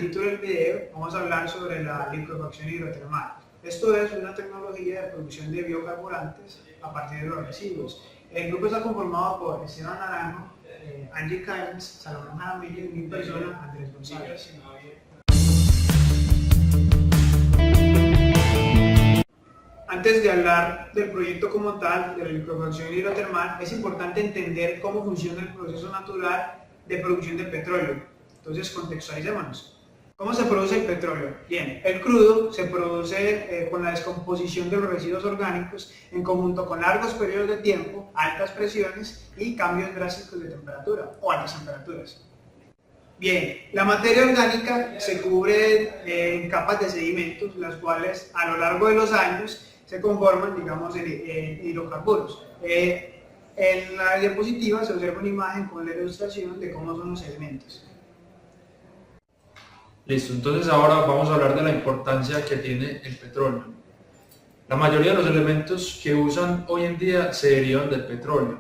título del video, vamos a hablar sobre la liquefacción hidrotermal. Esto es una tecnología de producción de biocarburantes a partir de los residuos. El grupo está conformado por Esteban Naranjo, Angie Cairns, Salomón Jaramillo y mi persona, Andrés González. Antes de hablar del proyecto como tal, de la liquefacción hidrotermal, es importante entender cómo funciona el proceso natural de producción del petróleo. Entonces, contextualicémonos. ¿Cómo se produce el petróleo? Bien, el crudo se produce con la descomposición de los residuos orgánicos en conjunto con largos periodos de tiempo, altas presiones y cambios drásticos de temperatura o altas temperaturas. Bien, la materia orgánica se cubre en capas de sedimentos, las cuales a lo largo de los años se conforman, digamos, en hidrocarburos. En la diapositiva se observa una imagen con la ilustración de cómo son los sedimentos. Listo, entonces ahora vamos a hablar de la importancia que tiene el petróleo. La mayoría de los elementos que usan hoy en día se derivan del petróleo.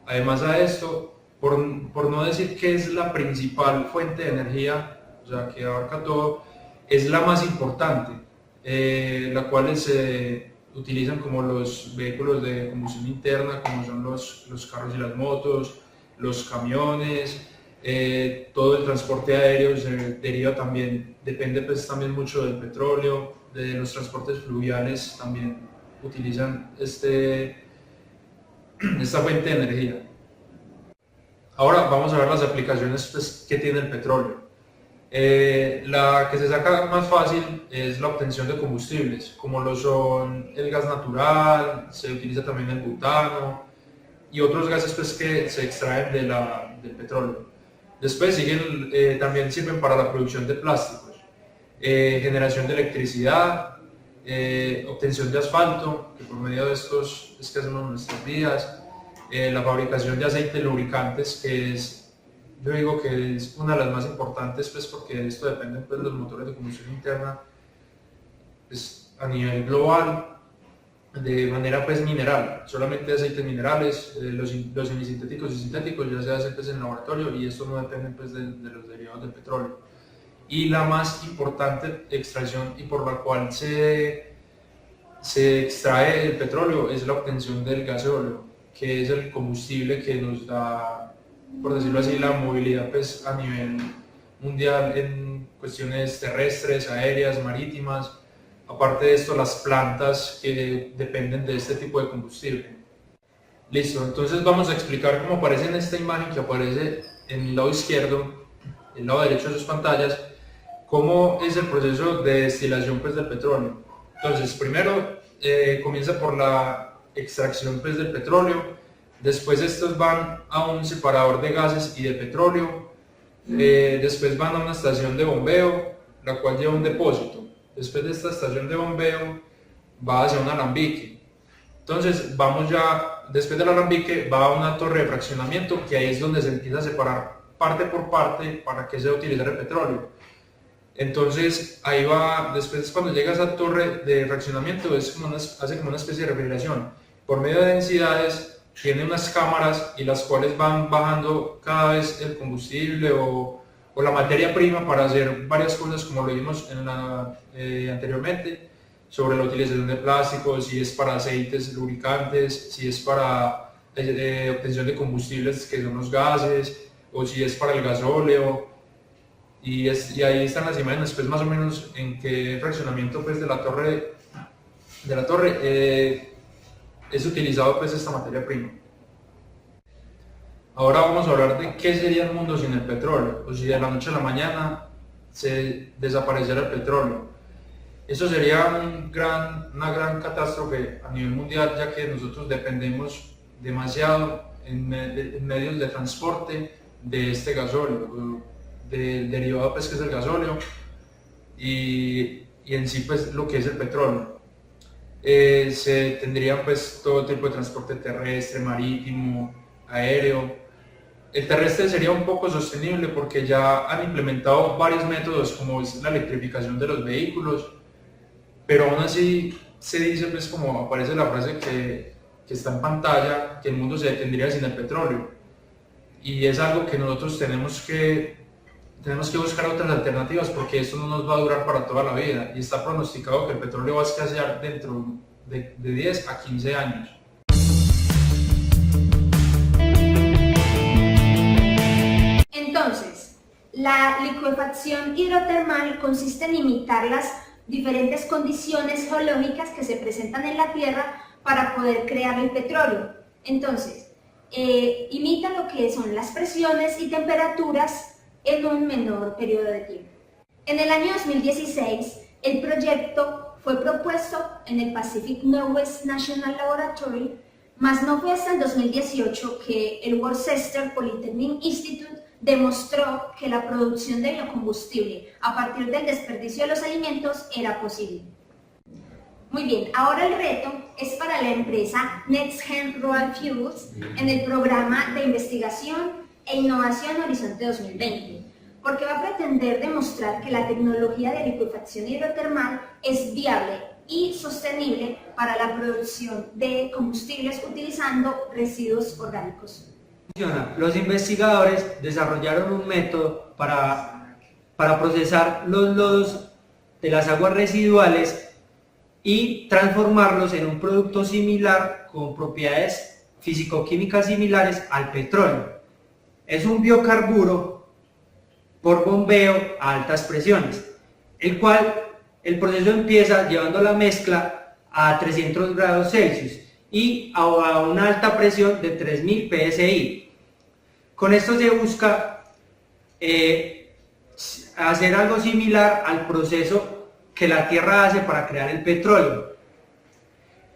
Además a esto, por no decir que es la principal fuente de energía, o sea que abarca todo, es la más importante, la cual se utilizan como los vehículos de combustión interna, como son los carros y las motos, los camiones, todo el transporte aéreo se deriva también, depende pues también mucho del petróleo, de los transportes fluviales también utilizan esta fuente de energía. Ahora vamos a ver las aplicaciones pues, que tiene el petróleo. La que se saca más fácil es la obtención de combustibles, como lo son el gas natural, se utiliza también el butano y otros gases pues, que se extraen del petróleo. Después también sirven para la producción de plásticos, generación de electricidad, obtención de asfalto, que por medio de estos es que hacemos nuestras vías, la fabricación de aceites lubricantes, que yo digo que es una de las más importantes, pues porque esto depende pues, de los motores de combustión interna pues, a nivel global, de manera pues mineral, solamente aceites minerales, los semisintéticos y sintéticos ya se hacen pues, en laboratorio y esto no depende pues, de los derivados del petróleo. Y la más importante extracción y por la cual se extrae el petróleo es la obtención del gasóleo, que es el combustible que nos da, por decirlo así, la movilidad pues, a nivel mundial en cuestiones terrestres, aéreas, marítimas. Aparte de esto, las plantas que dependen de este tipo de combustible. Listo, entonces vamos a explicar cómo aparece en esta imagen que aparece en el lado izquierdo, el lado derecho de sus pantallas, cómo es el proceso de destilación pues, del petróleo. Entonces, primero comienza por la extracción pues, del petróleo, después estos van a un separador de gases y de petróleo, después van a una estación de bombeo, la cual lleva un depósito. Después de esta estación de bombeo va hacia un alambique. Entonces después del alambique va a una torre de fraccionamiento, que ahí es donde se empieza a separar parte por parte para que se utilice el petróleo. Entonces ahí va, después cuando llega a esa torre de fraccionamiento hace como una especie de refrigeración. Por medio de densidades tiene unas cámaras y las cuales van bajando cada vez el combustible o la materia prima para hacer varias cosas como lo vimos anteriormente sobre la utilización de plásticos, si es para aceites lubricantes, si es para obtención de combustibles que son los gases o si es para el gasóleo y ahí están las imágenes pues más o menos en qué fraccionamiento pues, de la torre es utilizado pues esta materia prima. Ahora vamos a hablar de qué sería el mundo sin el petróleo, o si de la noche a la mañana se desapareciera el petróleo. Eso sería una gran catástrofe a nivel mundial, ya que nosotros dependemos demasiado en medios de transporte de este gasóleo, del derivado pues, que es el gasóleo, y en sí pues, lo que es el petróleo. Se tendría pues, todo tipo de transporte terrestre, marítimo, aéreo. El terrestre sería un poco sostenible porque ya han implementado varios métodos como es la electrificación de los vehículos, pero aún así se dice, pues como aparece la frase que está en pantalla, que el mundo se detendría sin el petróleo. Y es algo que nosotros tenemos que tenemos que buscar otras alternativas porque esto no nos va a durar para toda la vida y está pronosticado que el petróleo va a escasear dentro de 10 a 15 años. Entonces, la licuefacción hidrotermal consiste en imitar las diferentes condiciones geológicas que se presentan en la Tierra para poder crear el petróleo. Entonces, imita lo que son las presiones y temperaturas en un menor periodo de tiempo. En el año 2016, el proyecto fue propuesto en el Pacific Northwest National Laboratory, mas no fue hasta el 2018 que el Worcester Polytechnic Institute demostró que la producción de biocombustible a partir del desperdicio de los alimentos era posible. Muy bien, ahora el reto es para la empresa NextGen Royal Fuels en el programa de investigación e innovación Horizonte 2020, porque va a pretender demostrar que la tecnología de licuefacción hidrotermal es viable y sostenible para la producción de combustibles utilizando residuos orgánicos. Los investigadores desarrollaron un método para procesar los lodos de las aguas residuales y transformarlos en un producto similar con propiedades físico-químicas similares al petróleo. Es un biocarburo por bombeo a altas presiones, el cual el proceso empieza llevando la mezcla a 300 grados Celsius y a una alta presión de 3000 psi. Con esto se busca hacer algo similar al proceso que la Tierra hace para crear el petróleo.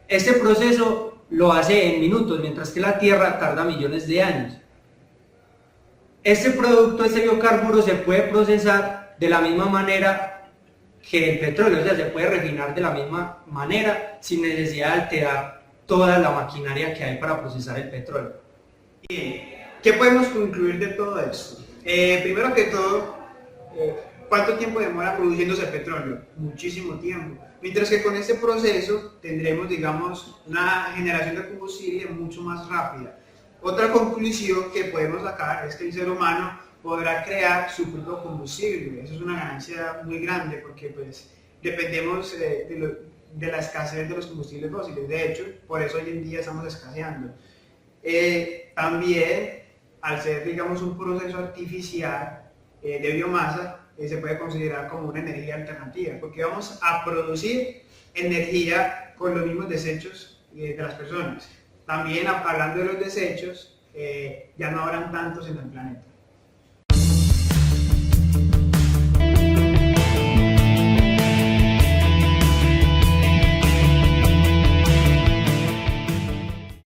Este proceso lo hace en minutos, mientras que la Tierra tarda millones de años. Este producto, este biocarburo, se puede procesar de la misma manera que el petróleo, o sea, se puede refinar de la misma manera sin necesidad de alterar toda la maquinaria que hay para procesar el petróleo. Bien, ¿qué podemos concluir de todo esto? Primero que todo, ¿cuánto tiempo demora produciéndose el petróleo? Muchísimo tiempo. Mientras que con este proceso tendremos, digamos, una generación de combustible mucho más rápida. Otra conclusión que podemos sacar es que el ser humano podrá crear su propio combustible. Eso es una ganancia muy grande porque pues dependemos de la escasez de los combustibles fósiles. De hecho, por eso hoy en día estamos escaseando. También, al ser, digamos, un proceso artificial de biomasa, se puede considerar como una energía alternativa, porque vamos a producir energía con los mismos desechos de las personas. También, hablando de los desechos, ya no habrán tantos en el planeta.